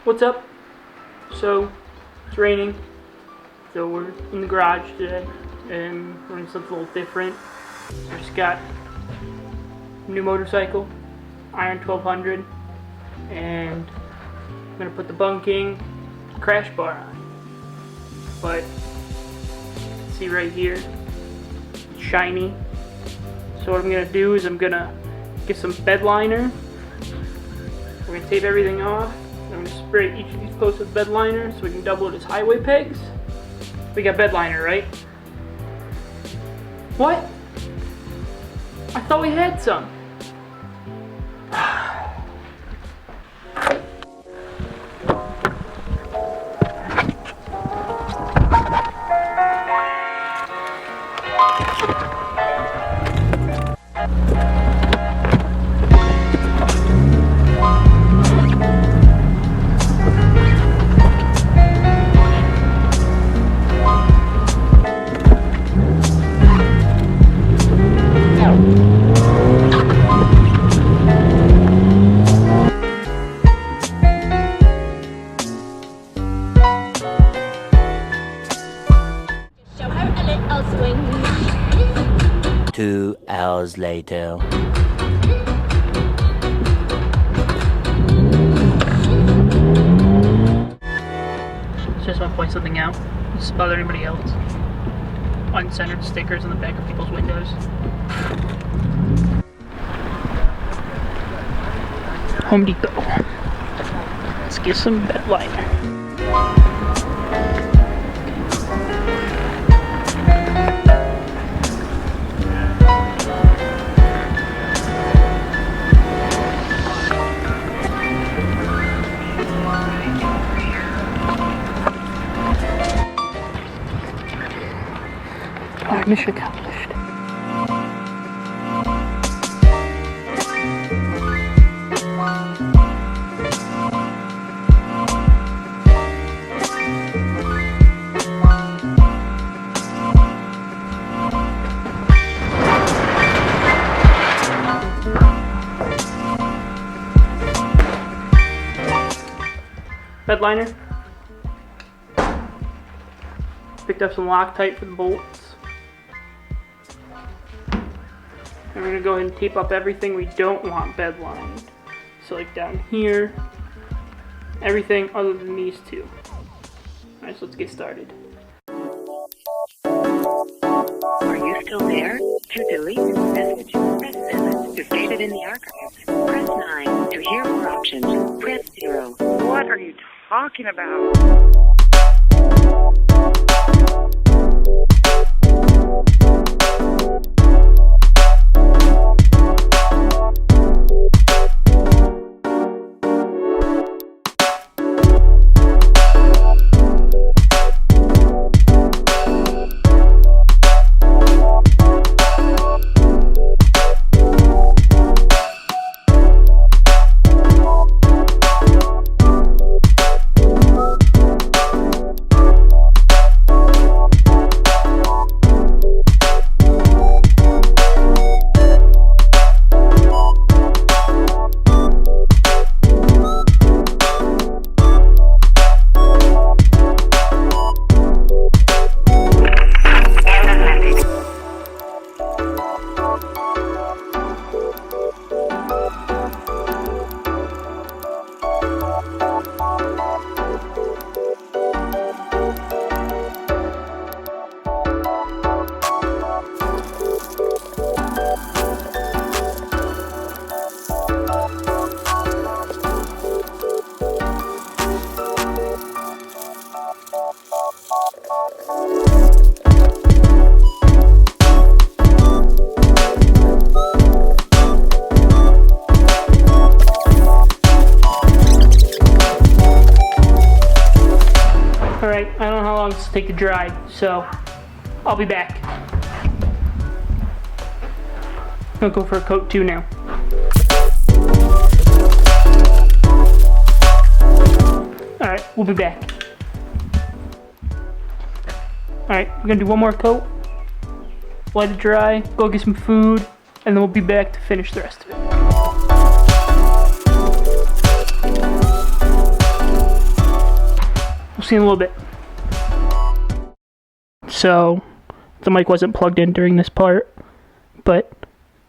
What's up? So, it's raining, so we're in the garage today, and we're doing something a little different. I just got a new motorcycle, Iron 1200, and I'm gonna put the bunking crash bar on. But, see right here, it's shiny. So what I'm gonna do is I'm gonna get some bed liner. We're gonna tape everything off. I'm going to spray each of these posts with bed liner so we can double it as highway pegs. We got bed liner, right? What? I thought we had some. Show her a little swing. 2 hours later. Just want to point something out. Does this bother anybody else? Uncentered stickers on the back of people's windows. Home Depot. Let's get some bed liner. Our mission accomplished. Bed liner. Picked up some Loctite for the bolts. And we're gonna go ahead and tape up everything we don't want bed lined. So like down here, everything other than these two. Alright, so let's get started. Are you still there? To delete this message, press 7. To save it in the archives, press 9. To hear more options, press 0. What are you talking about? Alright, I don't know how long this will take to dry, so I'll be back. I'll go for a coat too now. Alright, we'll be back. Alright, we're gonna do one more coat, let it dry, go get some food, and then we'll be back to finish the rest of it. see in a little bit. So, the mic wasn't plugged in during this part, but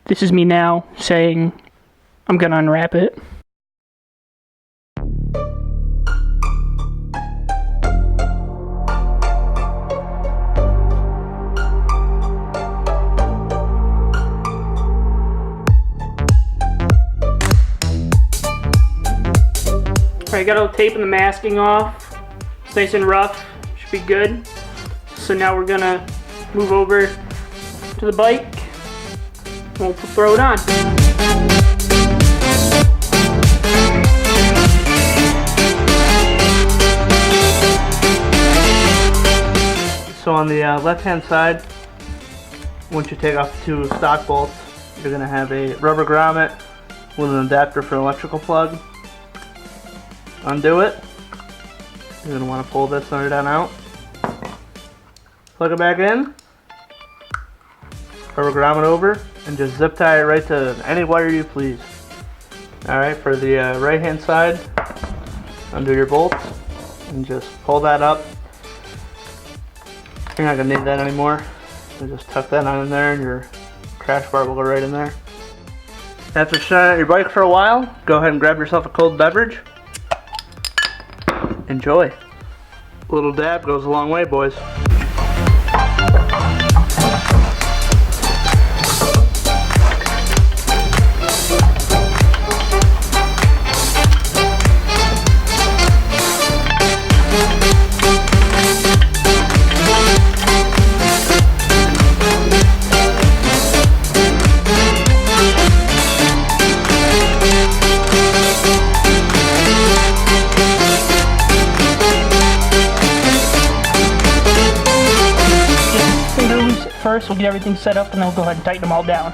this is me now saying I'm gonna unwrap it. Alright, got all the tape and the masking off. It's nice and rough, should be good. So now we're gonna move over to the bike and we'll throw it on. So on the left-hand side, once you take off the two stock bolts, you're gonna have a rubber grommet with an adapter for an electrical plug. Undo it. You're gonna want to pull this under down out. Plug it back in. Rubber grommet over, and just zip tie it right to any wire you please. Alright, for the right hand side, undo your bolts and just pull that up. You're not gonna need that anymore. So just tuck that on in there and your crash bar will go right in there. After starting out your bike for a while, go ahead and grab yourself a cold beverage. Enjoy. A little dab goes a long way, boys. First, we'll get everything set up and then we'll go ahead and tighten them all down.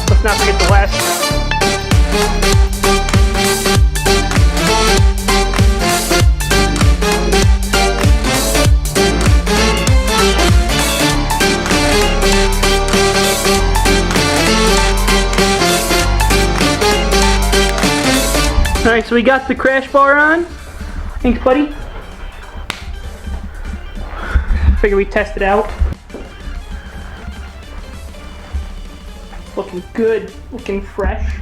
Let's not forget the last. Alright, so we got the crash bar on. Thanks, buddy. Figure we test it out. Looking good, looking fresh.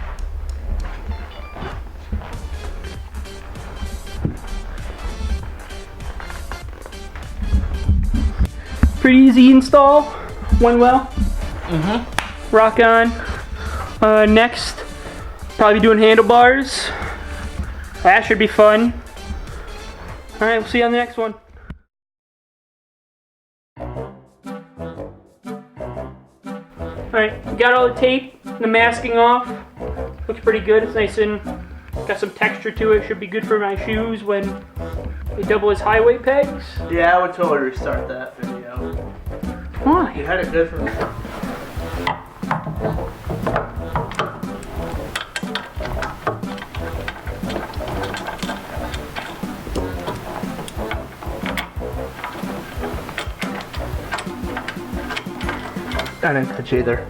Pretty easy install, went well. Rock on. Next, probably doing handlebars. That should be fun. Alright, we'll see you on the next one. Alright, we got all the tape, the masking off. Looks pretty good. It's nice and got some texture to it. Should be good for my shoes when they double as highway pegs. Yeah, I would totally restart that video. Why? You had it good for me. I didn't catch either.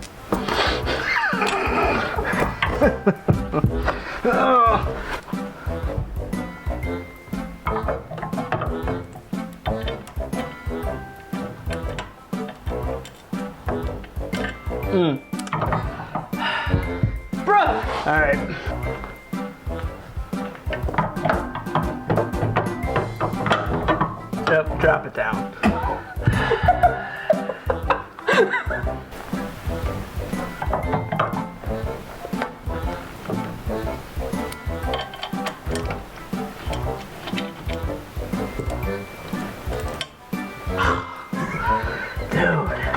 Bruh! Alright. Yep, drop it down. Dude.